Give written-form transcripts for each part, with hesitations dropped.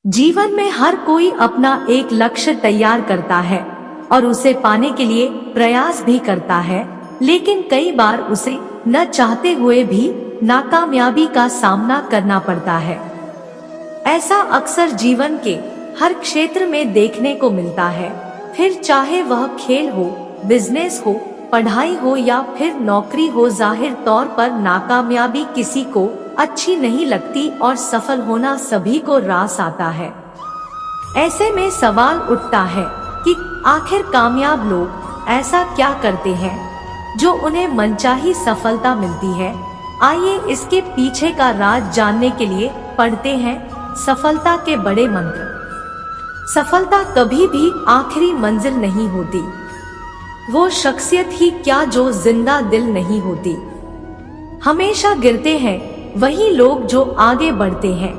जीवन में हर कोई अपना एक लक्ष्य तैयार करता है और उसे पाने के लिए प्रयास भी करता है, लेकिन कई बार उसे न चाहते हुए भी नाकामयाबी का सामना करना पड़ता है। ऐसा अक्सर जीवन के हर क्षेत्र में देखने को मिलता है, फिर चाहे वह खेल हो, बिजनेस हो, पढ़ाई हो या फिर नौकरी हो। जाहिर तौर पर नाकामयाबी किसी को अच्छी नहीं लगती और सफल होना सभी को रास आता है। ऐसे में सवाल उठता है कि आखिर कामयाब लोग ऐसा क्या करते हैं जो उन्हें मनचाही सफलता मिलती है। आइए इसके पीछे का राज जानने के लिए पढ़ते हैं सफलता के बड़े मंत्र। सफलता कभी भी आखिरी मंजिल नहीं होती। वो शख्सियत ही क्या जो जिंदा दिल नहीं होती। हमेशा गिरते हैं वही लोग जो आगे बढ़ते हैं।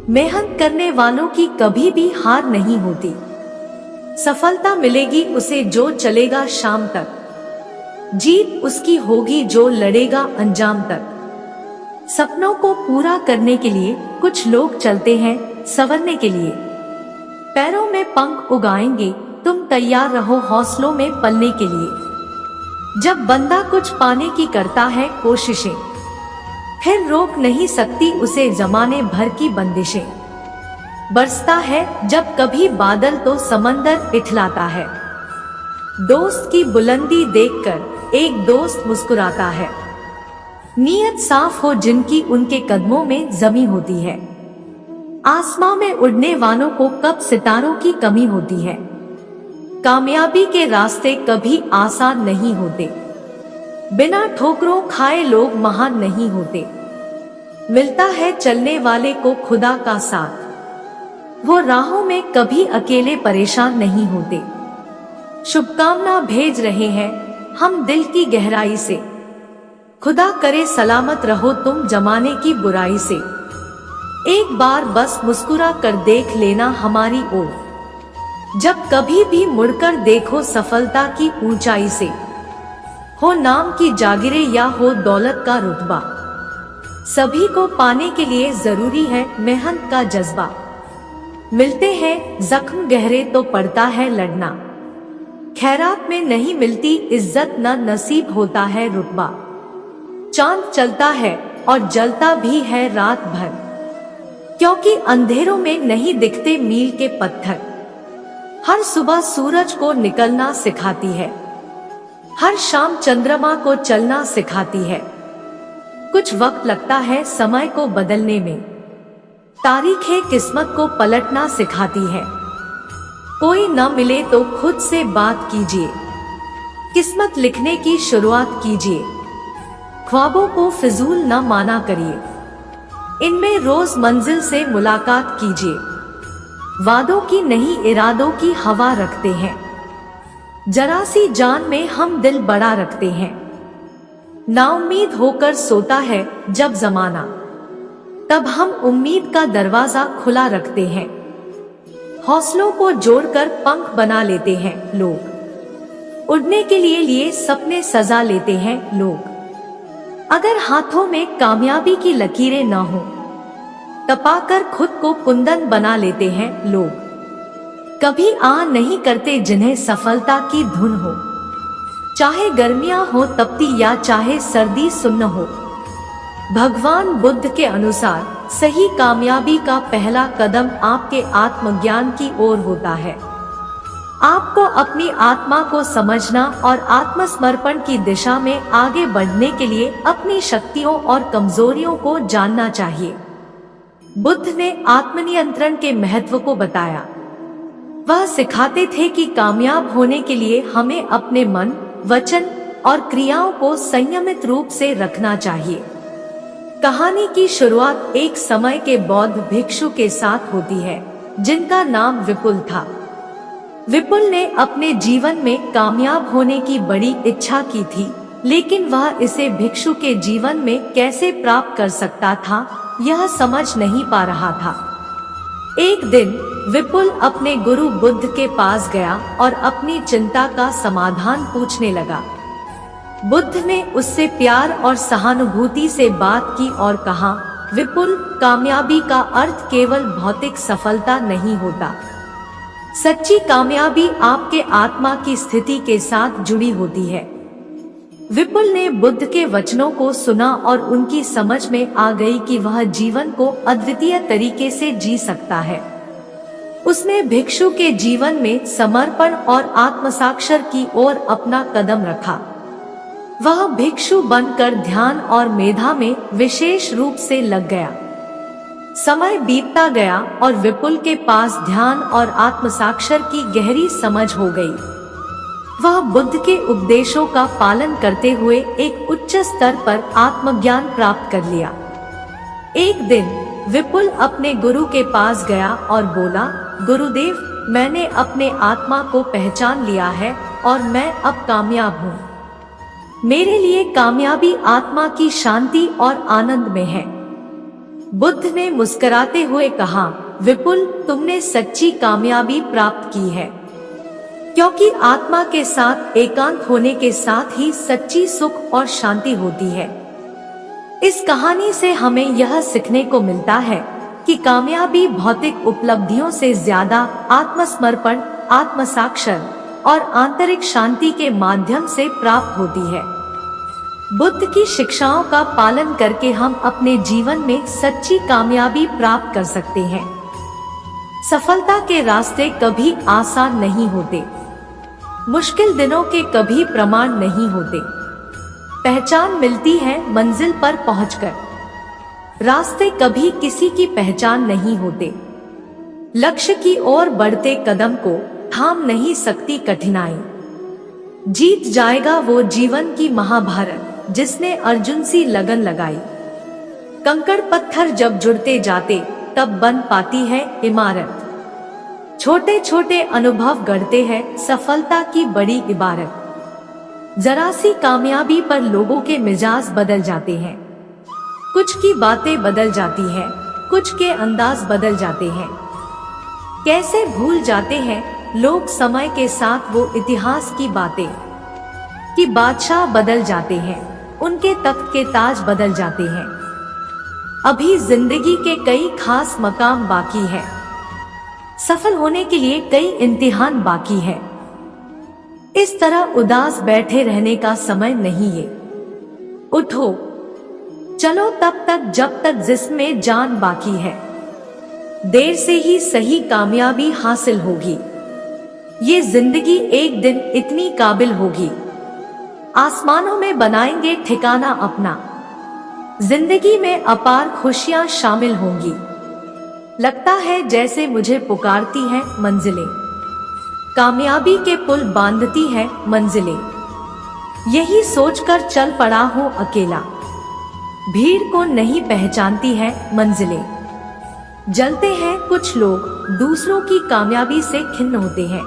मेहनत करने वालों की कभी भी हार नहीं होती। सफलता मिलेगी उसे जो चलेगा शाम तक। जीत उसकी होगी जो लड़ेगा अंजाम तक। सपनों को पूरा करने के लिए कुछ लोग चलते हैं संवरने के लिए। पैरों में पंख उगाएंगे, तुम तैयार रहो हौसलों में पलने के लिए। जब बंदा कुछ पाने की करता है कोशिशें, फिर रोक नहीं सकती उसे जमाने भर की बंदिशें। बरसता है जब कभी बादल तो समंदर इठलाता है। दोस्त की बुलंदी देखकर एक दोस्त मुस्कुराता है। नीयत साफ हो जिनकी उनके कदमों में जमी होती है। आसमां में उड़ने वालों को कब सितारों की कमी होती है। कामयाबी के रास्ते कभी आसान नहीं होते। बिना ठोकरों खाए लोग महान नहीं होते। मिलता है चलने वाले को खुदा का साथ। वो राहों में कभी अकेले परेशान नहीं होते। शुभकामना भेज रहे हैं हम दिल की गहराई से। खुदा करे सलामत रहो तुम जमाने की बुराई से। एक बार बस मुस्कुरा कर देख लेना हमारी ओर। जब कभी भी मुड़कर देखो सफलता की ऊंचाई से। हो नाम की जागीरें या हो दौलत का रुतबा, सभी को पाने के लिए जरूरी है मेहनत का जज्बा। मिलते हैं जख्म गहरे तो पड़ता है लड़ना। खैरात में नहीं मिलती इज्जत न नसीब होता है रुतबा। चांद चलता है और जलता भी है रात भर, क्योंकि अंधेरों में नहीं दिखते मील के पत्थर। हर सुबह सूरज को निकलना सिखाती है। हर शाम चंद्रमा को चलना सिखाती है। कुछ वक्त लगता है समय को बदलने में। तारीखें किस्मत को पलटना सिखाती है। कोई न मिले तो खुद से बात कीजिए। किस्मत लिखने की शुरुआत कीजिए। ख्वाबों को फिजूल न माना करिए। इनमें रोज मंजिल से मुलाकात कीजिए। वादों की नहीं इरादों की हवा रखते हैं। जरा सी जान में हम दिल बड़ा रखते हैं। नाउम्मीद होकर सोता है जब जमाना, तब हम उम्मीद का दरवाजा खुला रखते हैं। हौसलों को जोड़कर पंख बना लेते हैं लोग। उड़ने के लिए सपने सजा लेते हैं लोग। अगर हाथों में कामयाबी की लकीरें न हो, तपाकर खुद को कुंदन बना लेते हैं लोग। कभी आ नहीं करते जिन्हें सफलता की धुन हो। चाहे गर्मियां हो तपती या चाहे सर्दी सुन्न हो। भगवान बुद्ध के अनुसार सही कामयाबी का पहला कदम आपके आत्मज्ञान की ओर होता है। आपको अपनी आत्मा को समझना और आत्मसमर्पण की दिशा में आगे बढ़ने के लिए अपनी शक्तियों और कमजोरियों को जानना चाहिए। बुद्ध ने आत्मनियंत्रण के महत्व को बताया। वह सिखाते थे कि कामयाब होने के लिए हमें अपने मन, वचन और क्रियाओं को संयमित रूप से रखना चाहिए। कहानी की शुरुआत एक समय के बौद्ध भिक्षु के साथ होती है जिनका नाम विपुल था। विपुल ने अपने जीवन में कामयाब होने की बड़ी इच्छा की थी, लेकिन वह इसे भिक्षु के जीवन में कैसे प्राप्त कर सकता था यह समझ नहीं पा रहा था। एक दिन विपुल अपने गुरु बुद्ध के पास गया और अपनी चिंता का समाधान पूछने लगा। बुद्ध ने उससे प्यार और सहानुभूति से बात की और कहा, विपुल, कामयाबी का अर्थ केवल भौतिक सफलता नहीं होता। सच्ची कामयाबी आपके आत्मा की स्थिति के साथ जुड़ी होती है। विपुल ने बुद्ध के वचनों को सुना और उनकी समझ में आ गई कि वह जीवन को अद्वितीय तरीके से जी सकता है। उसने भिक्षु के जीवन में समर्पण और आत्मसाक्षर की ओर अपना कदम रखा। वह भिक्षु बनकर ध्यान और मेधा में विशेष रूप से लग गया। समय बीतता गया और विपुल के पास ध्यान और आत्मसाक्षर की गहरी समझ हो गई। वह बुद्ध के उपदेशों का पालन करते हुए एक उच्च स्तर पर आत्मज्ञान प्राप्त कर लिया। एक दिन विपुल अपने गुरु के पास गया और बोला, गुरुदेव, मैंने अपने आत्मा को पहचान लिया है और मैं अब कामयाब हूँ। मेरे लिए कामयाबी आत्मा की शांति और आनंद में है। बुद्ध ने मुस्कुराते हुए कहा, विपुल, तुमने सच्ची कामयाबी प्राप्त की है, क्योंकि आत्मा के साथ एकांत होने के साथ ही सच्ची सुख और शांति होती है। इस कहानी से हमें यह सीखने को मिलता है कि कामयाबी भौतिक उपलब्धियों से ज्यादा आत्मसमर्पण, आत्मसाक्षर और आंतरिक शांति के माध्यम से प्राप्त होती है। बुद्ध की शिक्षाओं का पालन करके हम अपने जीवन में सच्ची कामयाबी प्राप्त कर सकते हैं। सफलता के रास्ते कभी आसान नहीं होते। मुश्किल दिनों के कभी प्रमाण नहीं होते। पहचान मिलती है मंजिल पर पहुंचकर। रास्ते कभी किसी की पहचान नहीं होते। लक्ष्य की ओर बढ़ते कदम को थाम नहीं सकती कठिनाई। जीत जाएगा वो जीवन की महाभारत जिसने अर्जुन सी लगन लगाई। कंकड़ पत्थर जब जुड़ते जाते तब बन पाती है इमारत। छोटे छोटे अनुभव गढ़ते हैं सफलता की बड़ी इबारत। जरा सी कामयाबी पर लोगों के मिजाज बदल जाते हैं। कुछ की बातें बदल जाती हैं, कुछ के अंदाज बदल जाते हैं। कैसे भूल जाते हैं लोग समय के साथ वो इतिहास की बातें कि बादशाह बदल जाते हैं, उनके तख्त के ताज बदल जाते हैं। अभी जिंदगी के कई खास मकाम बाकी है। सफल होने के लिए कई इम्तिहान बाकी है। इस तरह उदास बैठे रहने का समय नहीं है। उठो, चलो तब तक जब तक जिस्म जान बाकी है। देर से ही सही कामयाबी हासिल होगी। ये जिंदगी एक दिन इतनी काबिल होगी। आसमानों में बनाएंगे ठिकाना अपना। जिंदगी में अपार खुशियां शामिल होंगी। लगता है जैसे मुझे पुकारती हैं मंजिलें। कामयाबी के पुल बांधती हैं मंजिलें। यही सोचकर चल पड़ा हूँ अकेला। भीड़ को नहीं पहचानती है मंजिलें। जलते हैं कुछ लोग, दूसरों की कामयाबी से खिन्न होते हैं।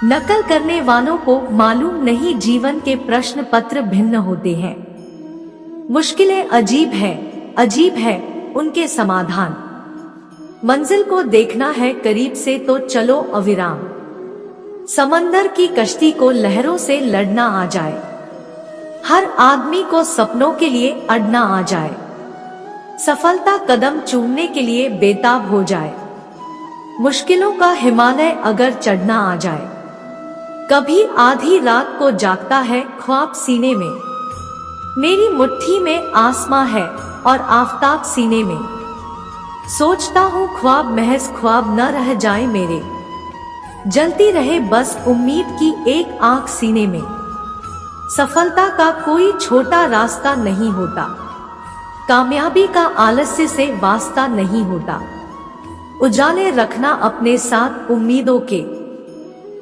नकल करने वालों को मालूम नहीं जीवन के प्रश्न पत्र भिन्न होते हैं। मुश्किलें अजीब है उनके समाधान। मंजिल को देखना है करीब से तो चलो अविराम। समंदर की कश्ती को लहरों से लड़ना आ जाए। हर आदमी को सपनों के लिए अड़ना आ जाए। सफलता कदम चूमने के लिए बेताब हो जाए। मुश्किलों का हिमालय अगर चढ़ना आ जाए। कभी आधी रात को जागता है ख्वाब सीने में। मेरी मुट्ठी में आसमां है और आफताब सीने में। सोचता हूँ ख्वाब महज ख्वाब न रह जाए मेरे। जलती रहे बस उम्मीद की एक आंख सीने में। सफलता का कोई छोटा रास्ता नहीं होता। कामयाबी का आलस्य से वास्ता नहीं होता। उजाले रखना अपने साथ उम्मीदों के।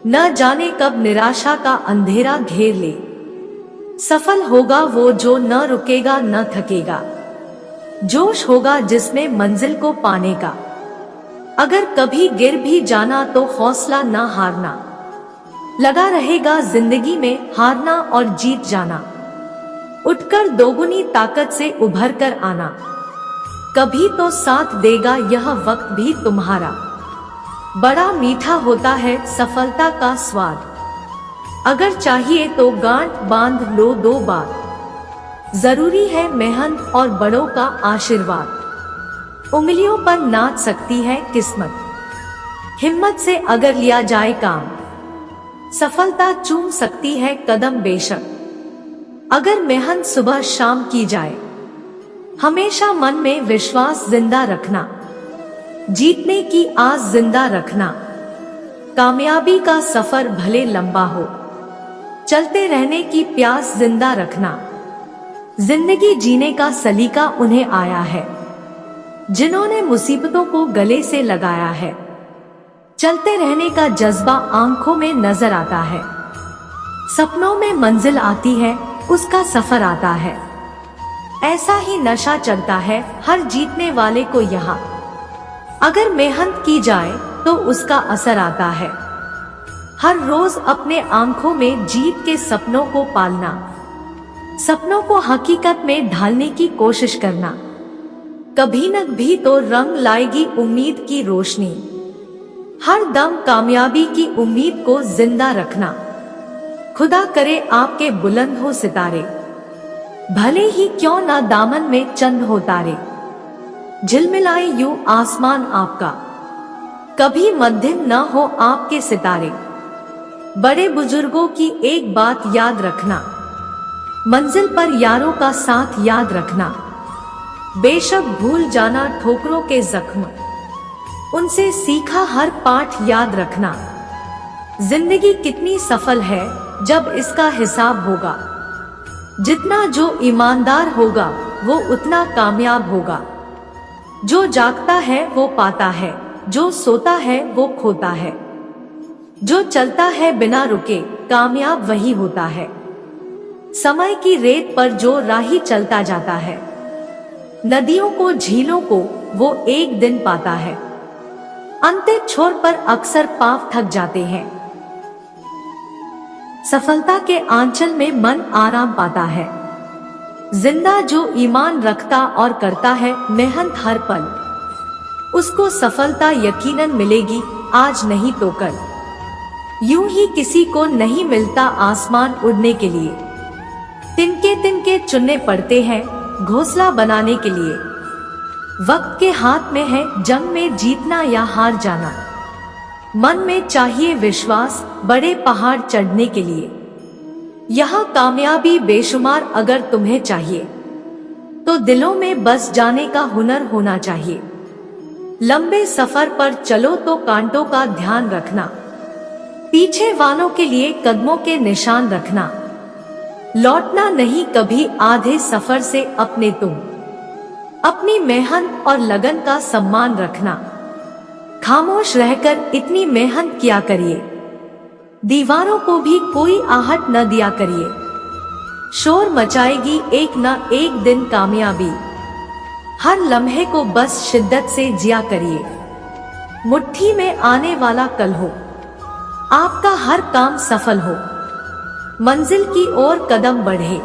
न जाने कब निराशा का अंधेरा घेर ले। सफल होगा वो जो न रुकेगा न थकेगा। जोश होगा जिसमें मंजिल को पाने का। अगर कभी गिर भी जाना तो हौसला न हारना। लगा रहेगा जिंदगी में हारना और जीत जाना। उठकर दोगुनी ताकत से उभर कर आना। कभी तो साथ देगा यह वक्त भी तुम्हारा। बड़ा मीठा होता है सफलता का स्वाद। अगर चाहिए तो गांठ बांध लो 2 बार। जरूरी है मेहनत और बड़ों का आशीर्वाद। उंगलियों पर नाच सकती है किस्मत, हिम्मत से अगर लिया जाए काम, सफलता चूम सकती है कदम बेशक, अगर मेहनत सुबह शाम की जाए। हमेशा मन में विश्वास जिंदा रखना, जीतने की आस जिंदा रखना। कामयाबी का सफर भले लंबा हो, चलते रहने की प्यास जिंदा रखना। जिंदगी जीने का सलीका उन्हें आया है, जिन्होंने मुसीबतों को गले से लगाया है। चलते रहने का जज्बा आंखों में नजर आता है। सपनों में मंजिल आती है, उसका सफर आता है। ऐसा ही नशा चढ़ता है हर जीतने वाले को यहाँ। अगर मेहनत की जाए तो उसका असर आता है। हर रोज अपने आंखों में जीत के सपनों को पालना, सपनों को हकीकत में ढालने की कोशिश करना। कभी न भी तो रंग लाएगी उम्मीद की रोशनी। हर दम कामयाबी की उम्मीद को जिंदा रखना। खुदा करे आपके बुलंद हो सितारे, भले ही क्यों ना दामन में चंद हो तारे। झिलमिलाए यूं आसमान आपका, कभी मध्यम न हो आपके सितारे। बड़े बुजुर्गों की एक बात याद रखना, मंजिल पर यारों का साथ याद रखना। बेशक भूल जाना ठोकरों के जख्म, उनसे सीखा हर पाठ याद रखना। जिंदगी कितनी सफल है जब इसका हिसाब होगा। जितना जो ईमानदार होगा वो उतना कामयाब होगा। जो जागता है वो पाता है, जो सोता है वो खोता है। जो चलता है बिना रुके कामयाब वही होता है। समय की रेत पर जो राही चलता जाता है, नदियों को झीलों को वो एक दिन पाता है। अंतिम छोर पर अक्सर पांव थक जाते हैं। सफलता के आंचल में मन आराम पाता है। जिंदा जो ईमान रखता और करता है मेहनत हर पल, उसको सफलता यकीनन मिलेगी आज नहीं तो कल। यूं ही किसी को नहीं मिलता आसमान उड़ने के लिए, तिनके तिनके चुनने पड़ते हैं घोंसला बनाने के लिए। वक्त के हाथ में है जंग में जीतना या हार जाना। मन में चाहिए विश्वास बड़े पहाड़ चढ़ने के लिए। यहाँ कामयाबी बेशुमार अगर तुम्हें चाहिए, तो दिलों में बस जाने का हुनर होना चाहिए। लंबे सफर पर चलो तो कांटों का ध्यान रखना, पीछे वालों के लिए कदमों के निशान रखना। लौटना नहीं कभी आधे सफर से अपने तुम, अपनी मेहनत और लगन का सम्मान रखना। खामोश रहकर इतनी मेहनत किया करिए, दीवारों को भी कोई आहट न दिया करिए। शोर मचाएगी एक न एक दिन कामयाबी, हर लम्हे को बस शिद्दत से जिया करिए। मुट्ठी में आने वाला कल हो, आपका हर काम सफल हो। मंजिल की ओर कदम बढ़े,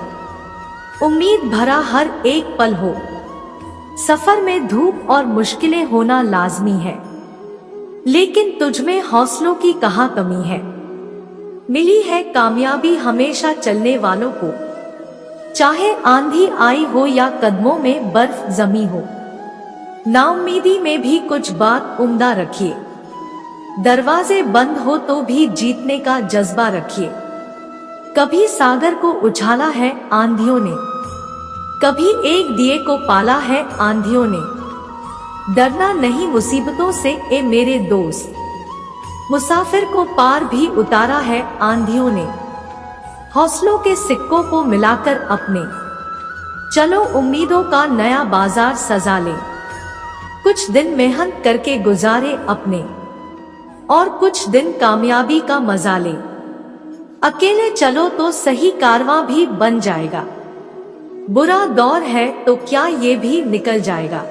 उम्मीद भरा हर एक पल हो। सफर में धूप और मुश्किलें होना लाजमी है, लेकिन तुझमें हौसलों की कहाँ कमी है। मिली है कामयाबी हमेशा चलने वालों को, चाहे आंधी आई हो या कदमों में बर्फ जमी हो। नाउम्मीदी में भी कुछ बात उम्दा रखिए, दरवाजे बंद हो तो भी जीतने का जज्बा रखिए। कभी सागर को उछाला है आंधियों ने, कभी एक दिए को पाला है आंधियों ने। डरना नहीं मुसीबतों से ए मेरे दोस्त, मुसाफिर को पार भी उतारा है आंधियों ने। हौसलों के सिक्कों को मिलाकर अपने, चलो उम्मीदों का नया बाजार सजा ले। कुछ दिन मेहनत करके गुजारे अपने, और कुछ दिन कामयाबी का मजा ले। अकेले चलो तो सही कारवां भी बन जाएगा, बुरा दौर है तो क्या ये भी निकल जाएगा।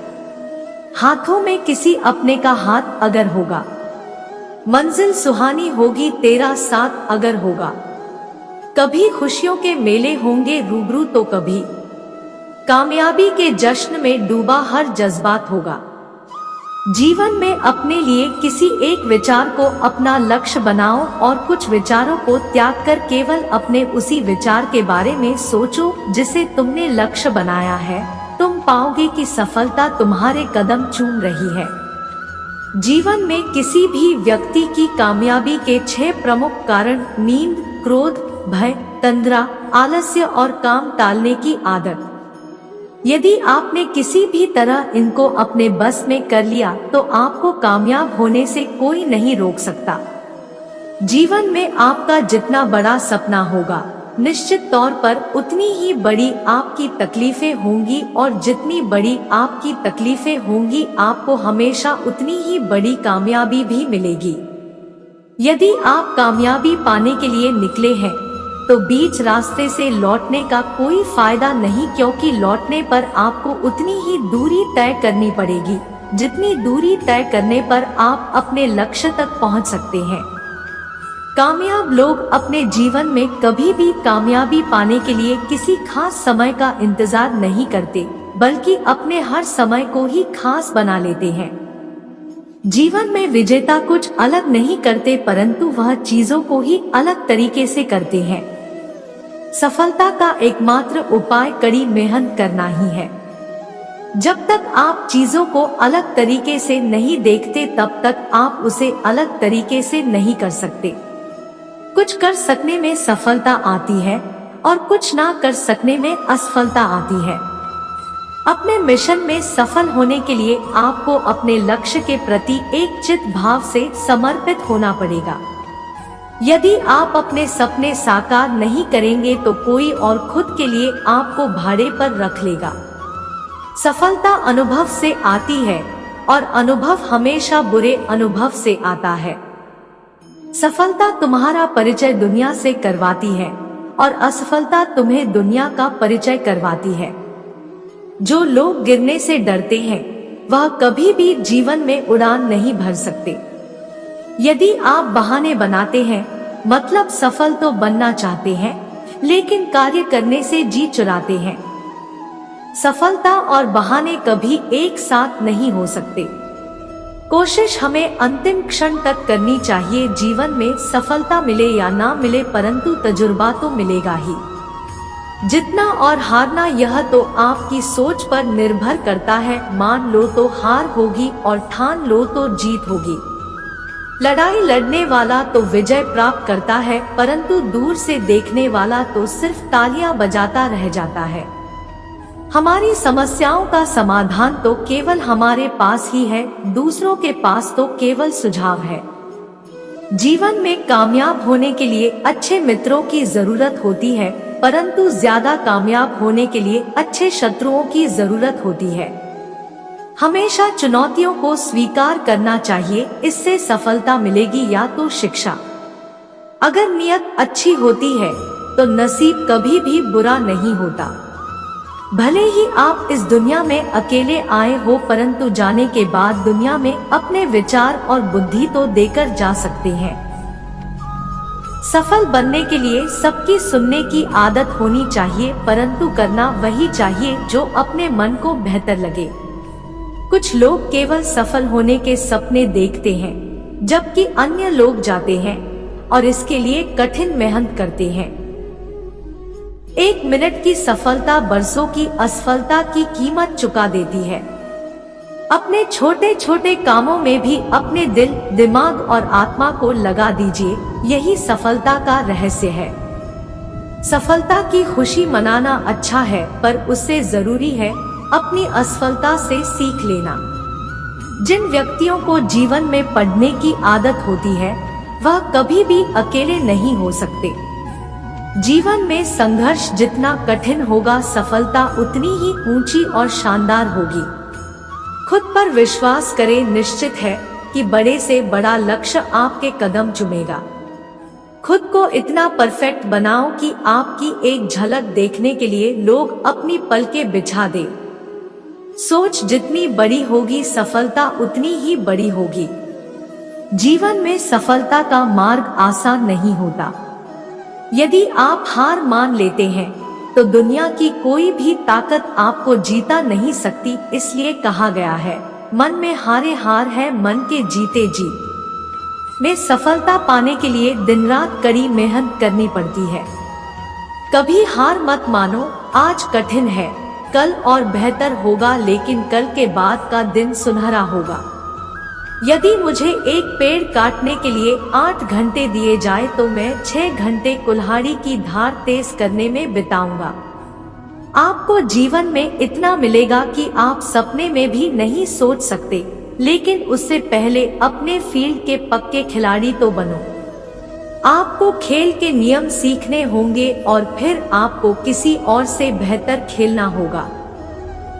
हाथों में किसी अपने का हाथ अगर होगा, मंजिल सुहानी होगी तेरा साथ अगर होगा। कभी खुशियों के मेले होंगे रूबरू तो कभी कामयाबी के जश्न में डूबा हर जज्बात होगा। जीवन में अपने लिए किसी एक विचार को अपना लक्ष्य बनाओ और कुछ विचारों को त्याग कर केवल अपने उसी विचार के बारे में सोचो जिसे तुमने लक्ष्य बनाया है। तुम पाओगे कि सफलता तुम्हारे कदम चूम रही है। जीवन में किसी भी व्यक्ति की कामयाबी के 6 प्रमुख कारण नींद, क्रोध, भय, तंद्रा, आलस्य और काम टालने की आदत। यदि आपने किसी भी तरह इनको अपने बस में कर लिया तो आपको कामयाब होने से कोई नहीं रोक सकता। जीवन में आपका जितना बड़ा सपना होगा, निश्चित तौर पर उतनी ही बड़ी आपकी तकलीफें होंगी और जितनी बड़ी आपकी तकलीफें होंगी आपको हमेशा उतनी ही बड़ी कामयाबी भी मिलेगी। यदि आप कामयाबी पाने के लिए निकले हैं तो बीच रास्ते से लौटने का कोई फायदा नहीं, क्योंकि लौटने पर आपको उतनी ही दूरी तय करनी पड़ेगी जितनी दूरी तय करने पर आप अपने लक्ष्य तक पहुंच सकते हैं। कामयाब लोग अपने जीवन में कभी भी कामयाबी पाने के लिए किसी खास समय का इंतजार नहीं करते, बल्कि अपने हर समय को ही खास बना लेते हैं। जीवन में विजेता कुछ अलग नहीं करते, परंतु वह चीजों को ही अलग तरीके से करते हैं। सफलता का एकमात्र उपाय कड़ी मेहनत करना ही है। जब तक आप चीजों को अलग तरीके से नहीं देखते तब तक आप उसे अलग तरीके से नहीं कर सकते। कुछ कर सकने में सफलता आती है और कुछ ना कर सकने में असफलता आती है। अपने मिशन में सफल होने के लिए आपको अपने लक्ष्य के प्रति एक चित भाव से समर्पित होना पड़ेगा। यदि आप अपने सपने साकार नहीं करेंगे तो कोई और खुद के लिए आपको भाड़े पर रख लेगा। सफलता अनुभव से आती है और अनुभव हमेशा बुरे अनुभव से आता है। सफलता तुम्हारा परिचय दुनिया से करवाती है और असफलता तुम्हें दुनिया का परिचय करवाती है। जो लोग गिरने से डरते हैं वह कभी भी जीवन में उड़ान नहीं भर सकते। यदि आप बहाने बनाते हैं, मतलब सफल तो बनना चाहते हैं लेकिन कार्य करने से जी चुराते हैं। सफलता और बहाने कभी एक साथ नहीं हो सकते। कोशिश हमें अंतिम क्षण तक करनी चाहिए। जीवन में सफलता मिले या ना मिले, परंतु तजुर्बा तो मिलेगा ही। जितना और हारना यह तो आपकी सोच पर निर्भर करता है। मान लो तो हार होगी और ठान लो तो जीत होगी। लड़ाई लड़ने वाला तो विजय प्राप्त करता है, परंतु दूर से देखने वाला तो सिर्फ तालियां बजाता रह जाता है। हमारी समस्याओं का समाधान तो केवल हमारे पास ही है, दूसरों के पास तो केवल सुझाव है। जीवन में कामयाब होने के लिए अच्छे मित्रों की जरूरत होती है, परंतु ज्यादा कामयाब होने के लिए अच्छे शत्रुओं की जरूरत होती है। हमेशा चुनौतियों को स्वीकार करना चाहिए, इससे सफलता मिलेगी या तो शिक्षा। अगर नियत अच्छी होती है तो नसीब कभी भी बुरा नहीं होता। भले ही आप इस दुनिया में अकेले आए हो, परंतु जाने के बाद दुनिया में अपने विचार और बुद्धि तो देकर जा सकते हैं। सफल बनने के लिए सबकी सुनने की आदत होनी चाहिए, परंतु करना वही चाहिए जो अपने मन को बेहतर लगे। कुछ लोग केवल सफल होने के सपने देखते हैं, जबकि अन्य लोग जाते हैं और इसके लिए कठिन मेहनत करते हैं। 1 मिनट की सफलता बरसों की असफलता की कीमत चुका देती है। अपने छोटे छोटे कामों में भी अपने दिल, दिमाग और आत्मा को लगा दीजिए, यही सफलता का रहस्य है। सफलता की खुशी मनाना अच्छा है, पर उससे जरूरी है अपनी असफलता से सीख लेना। जिन व्यक्तियों को जीवन में पढ़ने की आदत होती है वह कभी भी अकेले नहीं हो सकते। जीवन में संघर्ष जितना कठिन होगा, सफलता उतनी ही ऊंची और शानदार होगी। खुद पर विश्वास करें, निश्चित है कि बड़े से बड़ा लक्ष्य आपके कदम चूमेगा। खुद को इतना परफेक्ट बनाओ कि आपकी एक झलक देखने के लिए लोग अपनी पलकें बिछा दें। सोच जितनी बड़ी होगी, सफलता उतनी ही बड़ी होगी। जीवन में सफलता का मार्ग आसान नहीं होता। यदि आप हार मान लेते हैं तो दुनिया की कोई भी ताकत आपको जीता नहीं सकती। इसलिए कहा गया है, मन में हारे हार है, मन के जीते जीत। में सफलता पाने के लिए दिन रात कड़ी मेहनत करनी पड़ती है। कभी हार मत मानो, आज कठिन है, कल और बेहतर होगा, लेकिन कल के बाद का दिन सुनहरा होगा। यदि मुझे एक पेड़ काटने के लिए 8 घंटे दिए जाए तो मैं 6 घंटे कुल्हाड़ी की धार तेज करने में बिताऊंगा। आपको जीवन में इतना मिलेगा कि आप सपने में भी नहीं सोच सकते, लेकिन उससे पहले अपने फील्ड के पक्के खिलाड़ी तो बनो। आपको खेल के नियम सीखने होंगे और फिर आपको किसी और से बेहतर खेलना होगा।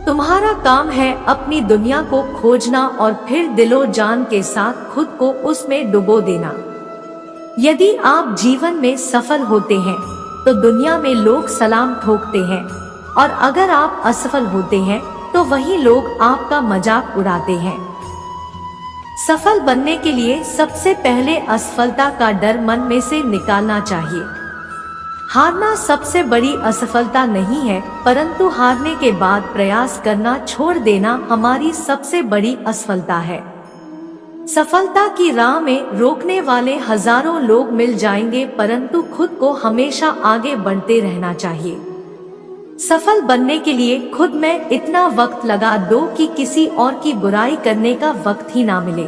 तुम्हारा काम है अपनी दुनिया को खोजना और फिर दिलो जान के साथ खुद को उसमें डुबो देना। यदि आप जीवन में सफल होते हैं तो दुनिया में लोग सलाम ठोकते हैं, और अगर आप असफल होते हैं तो वही लोग आपका मजाक उड़ाते हैं। सफल बनने के लिए सबसे पहले असफलता का डर मन में से निकालना चाहिए। हारना सबसे बड़ी असफलता नहीं है, परंतु हारने के बाद प्रयास करना छोड़ देना हमारी सबसे बड़ी असफलता है। सफलता की राह में रोकने वाले हजारों लोग मिल जाएंगे, परंतु खुद को हमेशा आगे बढ़ते रहना चाहिए। सफल बनने के लिए खुद में इतना वक्त लगा दो कि किसी और की बुराई करने का वक्त ही ना मिले।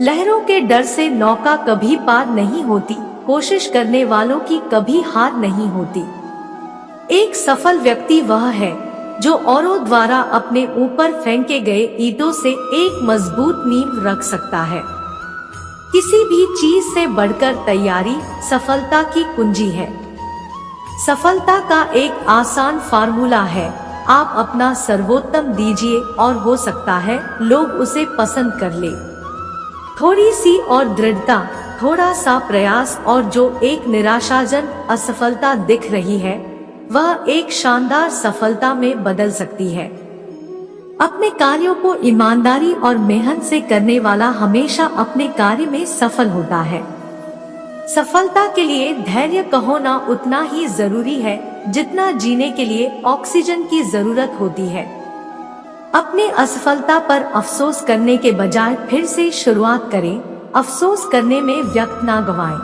लहरों के डर से नौका कभी पार नहीं होती, कोशिश करने वालों की कभी हार नहीं होती। एक सफल व्यक्ति वह है जो औरों द्वारा अपने ऊपर फेंके गए ईंटों से एक मजबूत नींव रख सकता है। किसी भी चीज से बढ़कर तैयारी सफलता की कुंजी है। सफलता का एक आसान फार्मूला है, आप अपना सर्वोत्तम दीजिए और हो सकता है लोग उसे पसंद कर ले। थोड़ी सी और दृढ़ता, थोड़ा सा प्रयास, और जो एक निराशाजनक असफलता दिख रही है वह एक शानदार सफलता में बदल सकती है। अपने कार्यों को ईमानदारी और मेहनत से करने वाला हमेशा अपने कार्य में सफल होता है। सफलता के लिए धैर्य कहो ना उतना ही जरूरी है जितना जीने के लिए ऑक्सीजन की जरूरत होती है। अपने असफलता पर अफसोस करने के बजाय फिर से शुरुआत करें, अफसोस करने में वक्त ना गवाएं।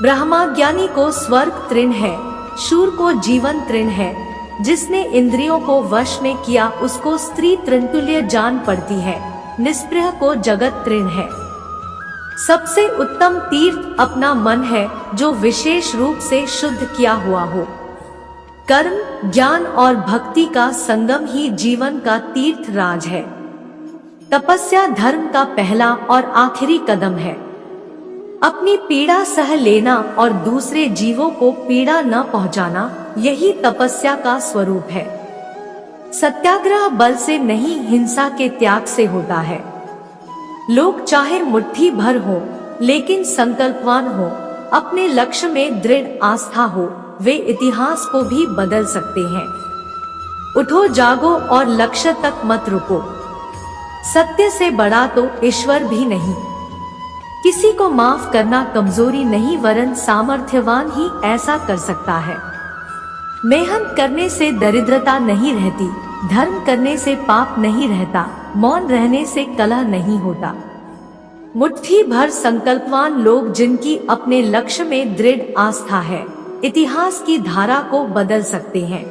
ब्रह्मज्ञानी को स्वर्ग तृण है, शूर को जीवन तृण है, जिसने इंद्रियों को वश में किया उसको स्त्री तृणतुल्य जान पड़ती है, निष्प्रह को जगत तृण है। सबसे उत्तम तीर्थ अपना मन है जो विशेष रूप से शुद्ध किया हुआ हो। कर्म, ज्ञान और भक्ति का संगम ही जीवन का तीर्थ राज है। तपस्या धर्म का पहला और आखिरी कदम है। अपनी पीड़ा सह लेना और दूसरे जीवों को पीड़ा न पहुंचाना, यही तपस्या का स्वरूप है। सत्याग्रह बल से नहीं, हिंसा के त्याग से होता है। लोग चाहे मुट्ठी भर हो लेकिन संकल्पवान हो, अपने लक्ष्य में दृढ़ आस्था हो, वे इतिहास को भी बदल सकते हैं। उठो जागो और लक्ष्य तक मत रुको। सत्य से बड़ा तो ईश्वर भी नहीं। किसी को माफ करना कमजोरी नहीं वरन सामर्थ्यवान ही ऐसा कर सकता है। मेहनत करने से दरिद्रता नहीं रहती, धर्म करने से पाप नहीं रहता, मौन रहने से कलह नहीं होता। मुट्ठी भर संकल्पवान लोग जिनकी अपने लक्ष्य में दृढ़ आस्था है, इतिहास की धारा को बदल सकते हैं।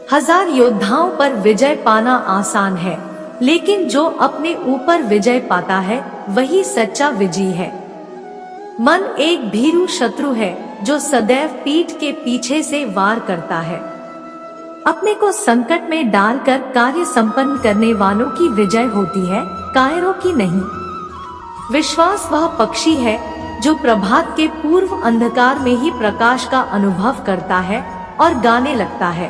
1000 योद्धाओं पर विजय पाना आसान है, लेकिन जो अपने ऊपर विजय पाता है वही सच्चा विजयी है। मन एक भीरू शत्रु है जो सदैव पीठ के पीछे से वार करता है। अपने को संकट में डालकर कार्य संपन्न करने वालों की विजय होती है, कायरों की नहीं। विश्वास वह पक्षी है जो प्रभात के पूर्व अंधकार में ही प्रकाश का अनुभव करता है और गाने लगता है।